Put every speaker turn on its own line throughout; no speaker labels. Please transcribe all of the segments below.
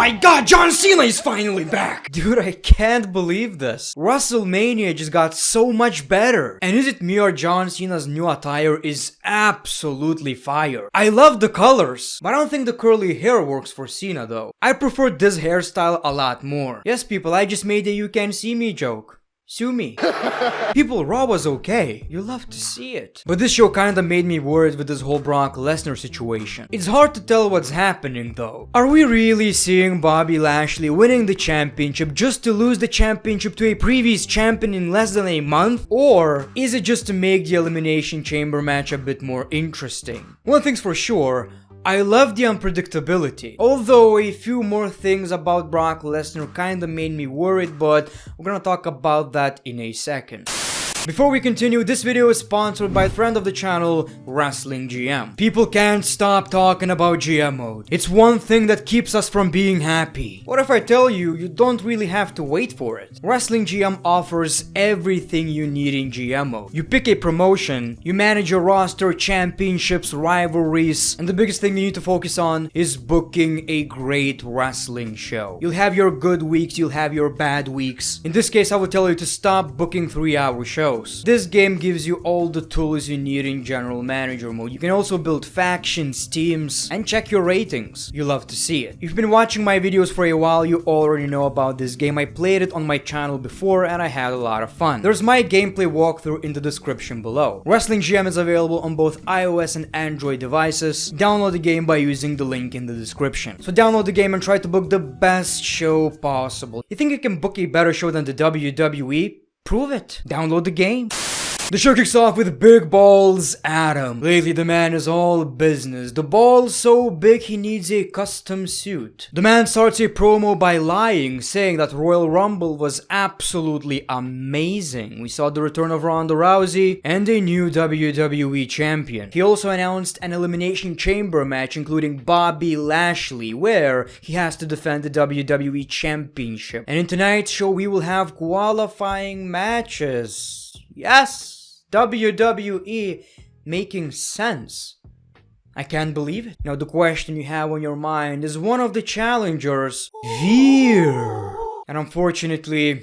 my god, John Cena is finally back! Dude, I can't believe this. WrestleMania just got so much better. And is it me or John Cena's new attire is absolutely fire? I love the colors, but I don't think the curly hair works for Cena though. I prefer this hairstyle a lot more. Yes people, I just made a you can't see me joke. Sue me. People, Raw was okay. You love to see it. But this show kinda made me worried with this whole Brock Lesnar situation. It's hard to tell what's happening though. Are we really seeing Bobby Lashley winning the championship just to lose the championship to a previous champion in less than a month? Or is it just to make the Elimination Chamber match a bit more interesting? One thing's for sure, I love the unpredictability, although a few more things about Brock Lesnar kinda made me worried, but we're gonna talk about that in a second. Before we continue, this video is sponsored by a friend of the channel, Wrestling GM. People can't stop talking about GM mode. It's one thing that keeps us from being happy. What if I tell you, you don't really have to wait for it? Wrestling GM offers everything you need in GM mode. You pick a promotion, you manage your roster, championships, rivalries, and the biggest thing you need to focus on is booking a great wrestling show. You'll have your good weeks, you'll have your bad weeks. In this case, I would tell you to stop booking 3-hour shows. This game gives you all the tools you need in general manager mode. You can also build factions, teams, and check your ratings. You love to see it. If you've been watching my videos for a while, you already know about this game. I played it on my channel before and I had a lot of fun. There's my gameplay walkthrough in the description below. Wrestling GM is available on both iOS and Android devices. Download the game by using the link in the description. So download the game and try to book the best show possible. You think you can book a better show than the WWE? Prove it. Download the game. The show kicks off with Big Balls Adam. Lately the man is all business. The ball's so big he needs a custom suit. The man starts a promo by lying, saying that Royal Rumble was absolutely amazing. We saw the return of Ronda Rousey and a new WWE champion. He also announced an Elimination Chamber match including Bobby Lashley, where he has to defend the WWE Championship. And in tonight's show we will have qualifying matches. Yes, WWE making sense. I can't believe it. Now the question you have on your mind is one of the challengers, Veer. And unfortunately,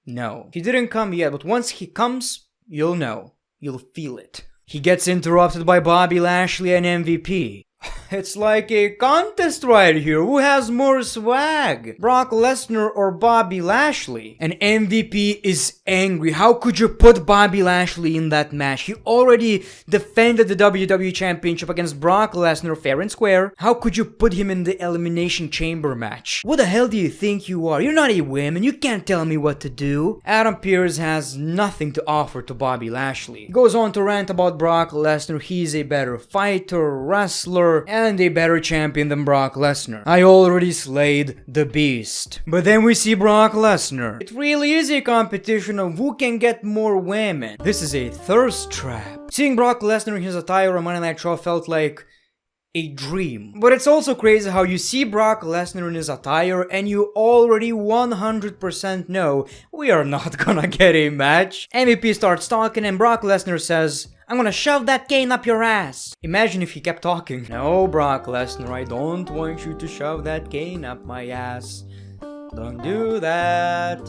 no. He didn't come yet, but once he comes, you'll know. You'll feel it. He gets interrupted by Bobby Lashley and MVP. It's like a contest right here. Who has more swag? Brock Lesnar or Bobby Lashley? And MVP is angry. How could you put Bobby Lashley in that match? He already defended the WWE Championship against Brock Lesnar fair and square. How could you put him in the Elimination Chamber match? What the hell do you think you are? You're not a woman. You can't tell me what to do. Adam Pearce has nothing to offer to Bobby Lashley. He goes on to rant about Brock Lesnar. He's a better fighter, wrestler, and a better champion than Brock Lesnar. I already slayed the beast. But then we see Brock Lesnar. It really is a competition of who can get more women. This is a thirst trap. Seeing Brock Lesnar in his attire on Monday Night Raw felt like a dream. But it's also crazy how you see Brock Lesnar in his attire and you already 100% know we are not gonna get a match. MVP starts talking and Brock Lesnar says, "I'm gonna shove that cane up your ass." Imagine if he kept talking. "No, Brock Lesnar, I don't want you to shove that cane up my ass. Don't do that.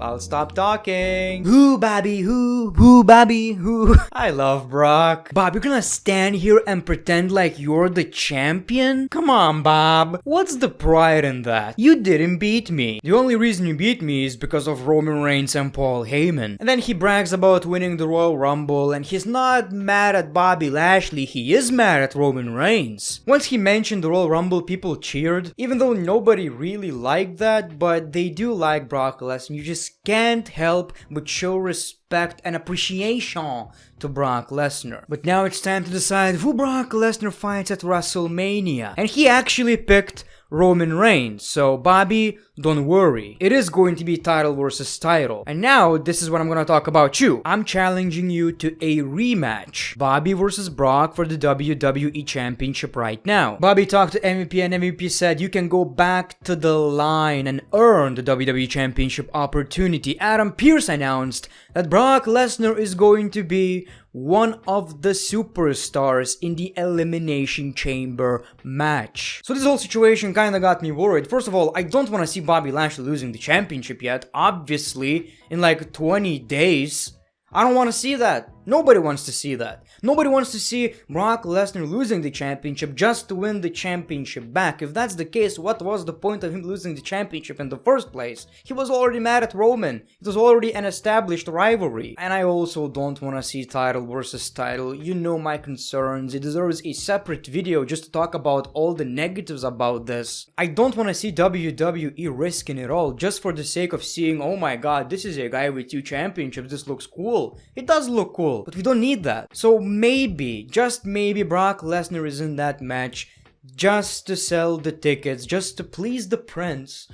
I'll stop talking. Who, Bobby, who? Who, Bobby, who?" I love Brock. Bob, you're gonna stand here and pretend like you're the champion? Come on, Bob. What's the pride in that? You didn't beat me. The only reason you beat me is because of Roman Reigns and Paul Heyman. And then he brags about winning the Royal Rumble, and he's not mad at Bobby Lashley, he is mad at Roman Reigns. Once he mentioned the Royal Rumble, people cheered, even though nobody really liked that, but they do like Brock Lesnar. You just can't help but show respect and appreciation to Brock Lesnar. But now it's time to decide who Brock Lesnar fights at WrestleMania. And he actually picked Roman Reigns. So Bobby, don't worry. It is going to be title versus title. And now, this is what I'm gonna talk about you. I'm challenging you to a rematch. Bobby versus Brock for the WWE Championship right now. Bobby talked to MVP and MVP said you can go back to the line and earn the WWE Championship opportunity. Adam Pearce announced that Brock Lesnar is going to be one of the superstars in the Elimination Chamber match. So this whole situation kinda got me worried. First of all, I don't want to see Bobby Lashley losing the championship yet, obviously, in like 20 days. I don't want to see that. Nobody wants to see that. Nobody wants to see Brock Lesnar losing the championship just to win the championship back. If that's the case, what was the point of him losing the championship in the first place? He was already mad at Roman. It was already an established rivalry. And I also don't want to see title versus title. You know my concerns. It deserves a separate video just to talk about all the negatives about this. I don't want to see WWE risking it all just for the sake of seeing, oh my god, this is a guy with 2 championships. This looks cool. It does look cool. But we don't need that. So maybe, just maybe, Brock Lesnar is in that match just to sell the tickets, just to please the prince.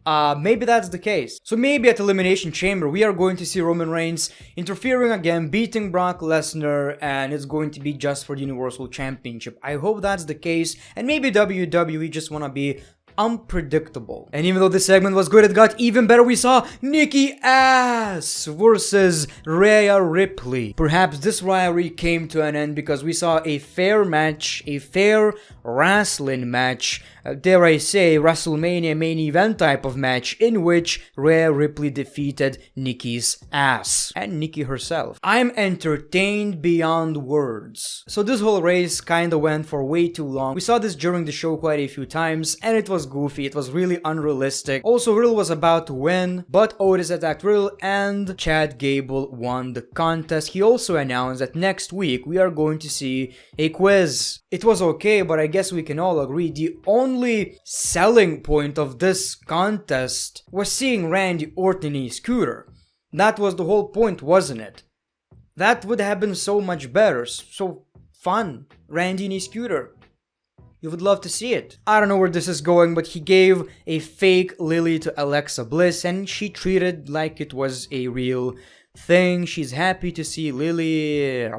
Maybe that's the case. So maybe at Elimination Chamber we are going to see Roman Reigns interfering again, beating Brock Lesnar, and it's going to be just for the Universal Championship. I hope that's the case, and maybe WWE just wanna be unpredictable. And even though this segment was good, it got even better. We saw Nikki ASH versus Rhea Ripley. Perhaps this rivalry came to an end because we saw a fair match, a fair wrestling match, dare I say, WrestleMania main event type of match, in which Rhea Ripley defeated Nikki's ass and Nikki herself. I'm entertained beyond words. So this whole race kinda went for way too long. We saw this during the show quite a few times, and it was goofy, it was really unrealistic. Also, Riddle was about to win, but Otis attacked Riddle and Chad Gable won the contest. He also announced that next week we are going to see a quiz. It was okay, but I guess we can all agree the only selling point of this contest was seeing Randy Orton in a scooter. That was the whole point, wasn't it? That would have been so much better, so fun. Randy in a scooter. You would love to see it. I don't know where this is going, but he gave a fake Lily to Alexa Bliss and she treated like it was a real thing. She's happy to see Lily.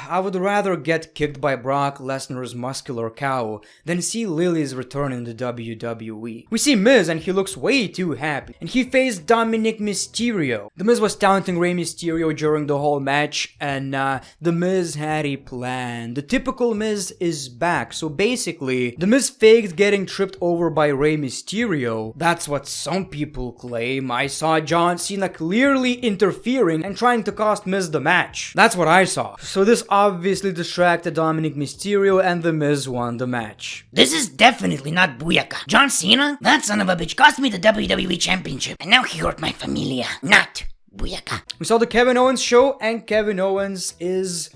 I would rather get kicked by Brock Lesnar's muscular cow than see Lily's return in the WWE. We see Miz and he looks way too happy. And he faced Dominik Mysterio. The Miz was taunting Rey Mysterio during the whole match, and the Miz had a plan. The typical Miz is back. So basically, the Miz faked getting tripped over by Rey Mysterio. That's what some people claim. I saw John Cena clearly interfering and trying to cost Miz the match. That's what I saw. So this obviously distracted Dominik Mysterio and the Miz won the match.
This is definitely not Booyaka. John Cena? That son of a bitch cost me the WWE Championship, and now he hurt my familia. Not Booyaka.
We saw the Kevin Owens show, and Kevin Owens is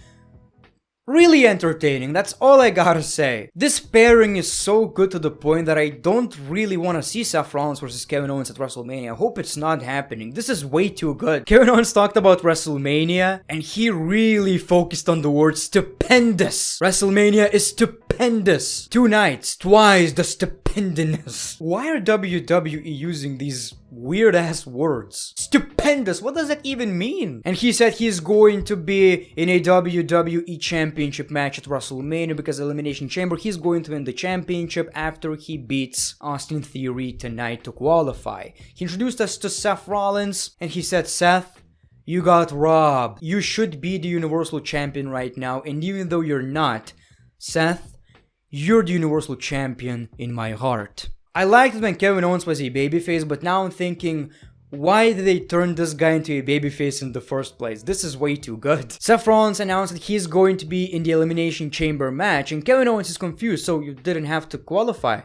really entertaining, that's all I gotta say. This pairing is so good to the point that I don't really want to see Seth Rollins versus Kevin Owens at WrestleMania. I hope it's not happening. This is way too good. Kevin Owens talked about WrestleMania and he really focused on the word stupendous. WrestleMania is stupendous. 2 nights, twice the stupendous. Why are WWE using these weird ass words? Stupendous, what does that even mean? And he said he's going to be in a WWE championship match at WrestleMania because Elimination Chamber, he's going to win the championship after he beats Austin Theory tonight to qualify. He introduced us to Seth Rollins and he said, Seth, you got robbed. You should be the Universal Champion right now, and even though you're not, Seth, you're the Universal Champion in my heart. I liked it when Kevin Owens was a babyface, but now I'm thinking, why did they turn this guy into a babyface in the first place? This is way too good. Seth Rollins announced that he's going to be in the Elimination Chamber match, and Kevin Owens is confused, so you didn't have to qualify.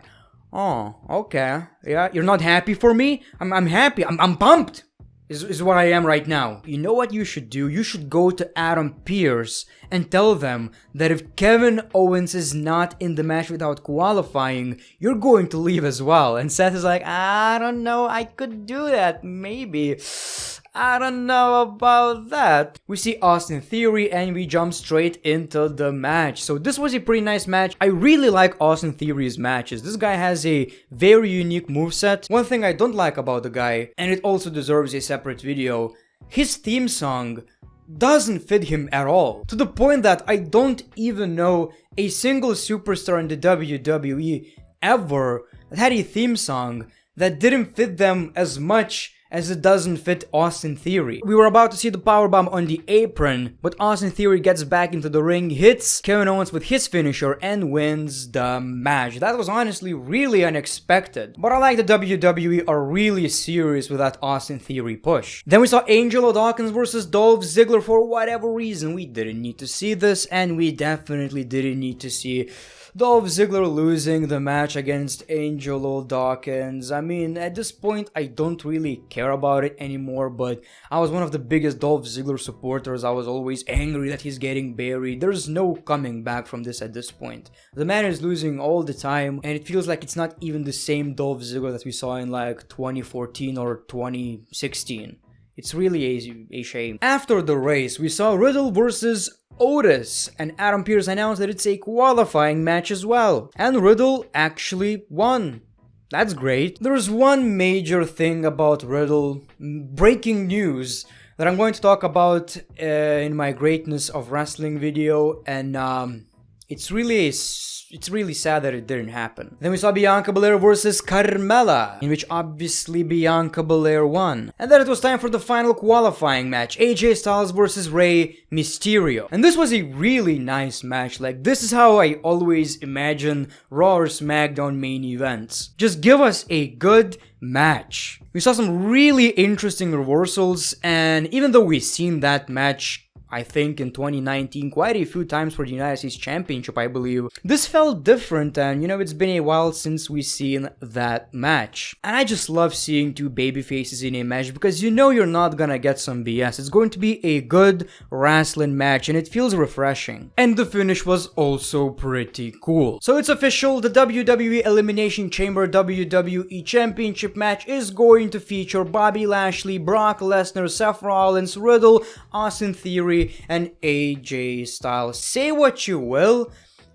Oh, okay. Yeah, you're not happy for me? I'm happy. I'm pumped. Is what I am right now. You know what you should do? You should go to Adam Pearce and tell them that if Kevin Owens is not in the match without qualifying, you're going to leave as well. And Seth is like, I don't know, I could do that, maybe. I don't know about that. We see Austin Theory and we jump straight into the match. So this was a pretty nice match. I really like Austin Theory's matches. This guy has a very unique moveset. One thing I don't like about the guy, and it also deserves a separate video, his theme song doesn't fit him at all. To the point that I don't even know a single superstar in the WWE ever that had a theme song that didn't fit them as much as it doesn't fit Austin Theory. We were about to see the powerbomb on the apron, but Austin Theory gets back into the ring, hits Kevin Owens with his finisher, and wins the match. That was honestly really unexpected, but I like the WWE are really serious with that Austin Theory push. Then we saw Angelo, Dawkins versus Dolph Ziggler. For whatever reason, we didn't need to see this, and we definitely didn't need to see Dolph Ziggler losing the match against Angelo Dawkins. I mean, at this point, I don't really care about it anymore, but I was one of the biggest Dolph Ziggler supporters. I was always angry that he's getting buried. There's no coming back from this at this point. The man is losing all the time, and it feels like it's not even the same Dolph Ziggler that we saw in like 2014 or 2016. It's really a shame. After the race, we saw Riddle versus Otis, and Adam Pearce announced that it's a qualifying match as well. And Riddle actually won. That's great. There's one major thing about Riddle, breaking news, that I'm going to talk about in my Greatness of Wrestling video, and it's really sad that it didn't happen. Then we saw Bianca Belair versus Carmella, in which obviously Bianca Belair won. And then it was time for the final qualifying match, AJ Styles versus Rhea Mysterio. And this was a really nice match. Like, this is how I always imagine Raw or SmackDown main events. Just give us a good match. We saw some really interesting reversals, and even though we've seen that match I think in 2019 quite a few times for the United States Championship, I believe, this felt different, and you know, it's been a while since we've seen that match. And I just love seeing two babyfaces in a match because you know you're not gonna get some BS. It's going to be a good wrestling match and it feels refreshing. And the finish was also pretty cool. So it's official, the WWE Elimination Chamber WWE Championship match is going to feature Bobby Lashley, Brock Lesnar, Seth Rollins, Riddle, Austin Theory, and AJ Styles. Say what you will,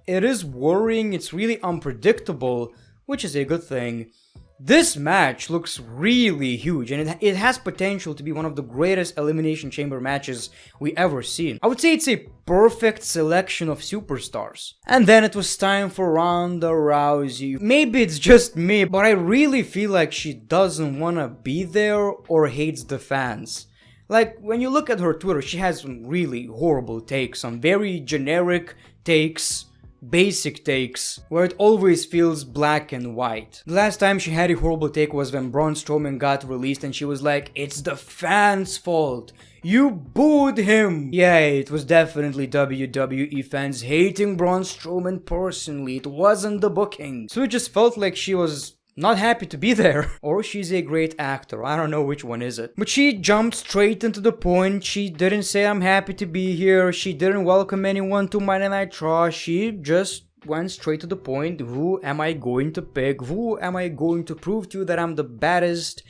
it is worrying, it's really unpredictable, which is a good thing. This match looks really huge, and it has potential to be one of the greatest Elimination Chamber matches we ever seen. I would say it's a perfect selection of superstars. And then it was time for Ronda Rousey. Maybe it's just me, but I really feel like she doesn't want to be there or hates the fans. Like, when you look at her Twitter, she has some really horrible takes, some very generic takes, basic takes, where it always feels black and white. The last time she had a horrible take was when Braun Strowman got released and she was like, "It's the fans' fault. You booed him." Yeah, it was definitely WWE fans hating Braun Strowman personally. It wasn't the booking. So it just felt like she was not happy to be there. Or she's a great actor. I don't know which one is it. But she jumped straight into the point. She didn't say I'm happy to be here. She didn't welcome anyone to Monday Night Raw. She just went straight to the point. Who am I going to pick? Who am I going to prove to that I'm the baddest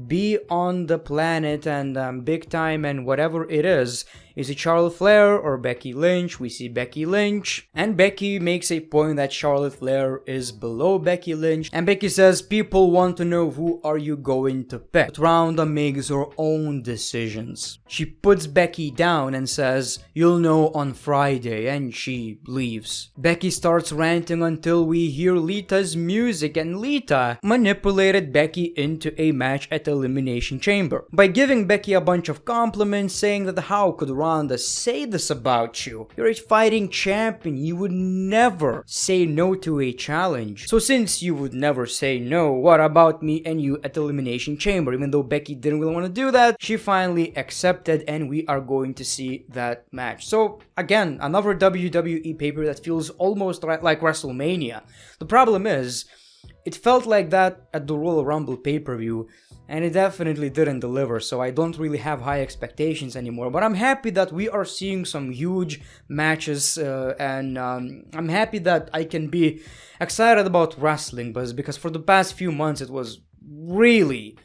bee on the planet and big time and whatever it is? Is it Charlotte Flair or Becky Lynch? We see Becky Lynch, and Becky makes a point that Charlotte Flair is below Becky Lynch, and Becky says people want to know who are you going to pick. But Ronda makes her own decisions. She puts Becky down and says you'll know on Friday, and she leaves. Becky starts ranting until we hear Lita's music, and Lita manipulated Becky into a match at Elimination Chamber by giving Becky a bunch of compliments, saying that how could Ronda say this about you? You're a fighting champion. You would never say no to a challenge. So since you would never say no, what about me and you at the Elimination Chamber? Even though Becky didn't really want to do that, she finally accepted, and we are going to see that match. So again, another WWE pay-per-view that feels almost like WrestleMania. The problem is, it felt like that at the Royal Rumble pay-per-view, and it definitely didn't deliver, so I don't really have high expectations anymore. But I'm happy that we are seeing some huge matches, and I'm happy that I can be excited about wrestling, because for the past few months it was really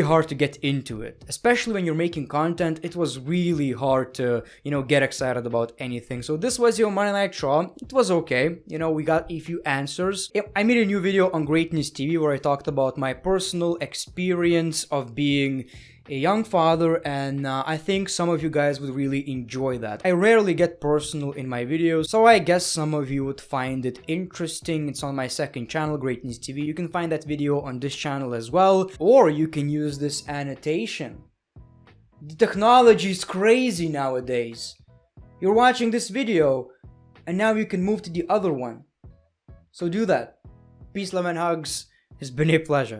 hard to get into it. Especially when you're making content, it was really hard to, get excited about anything. So this was your Monday Night Raw. It was okay. We got a few answers. I made a new video on Greatness TV where I talked about my personal experience of being a young father, and I think some of you guys would really enjoy that. I rarely get personal in my videos, so I guess some of you would find it interesting. It's on my second channel, Great News TV. You can find that video on this channel as well, or you can use this annotation. The technology is crazy nowadays. You're watching this video, and now you can move to the other one. So do that. Peace, love, and hugs. It's been a pleasure.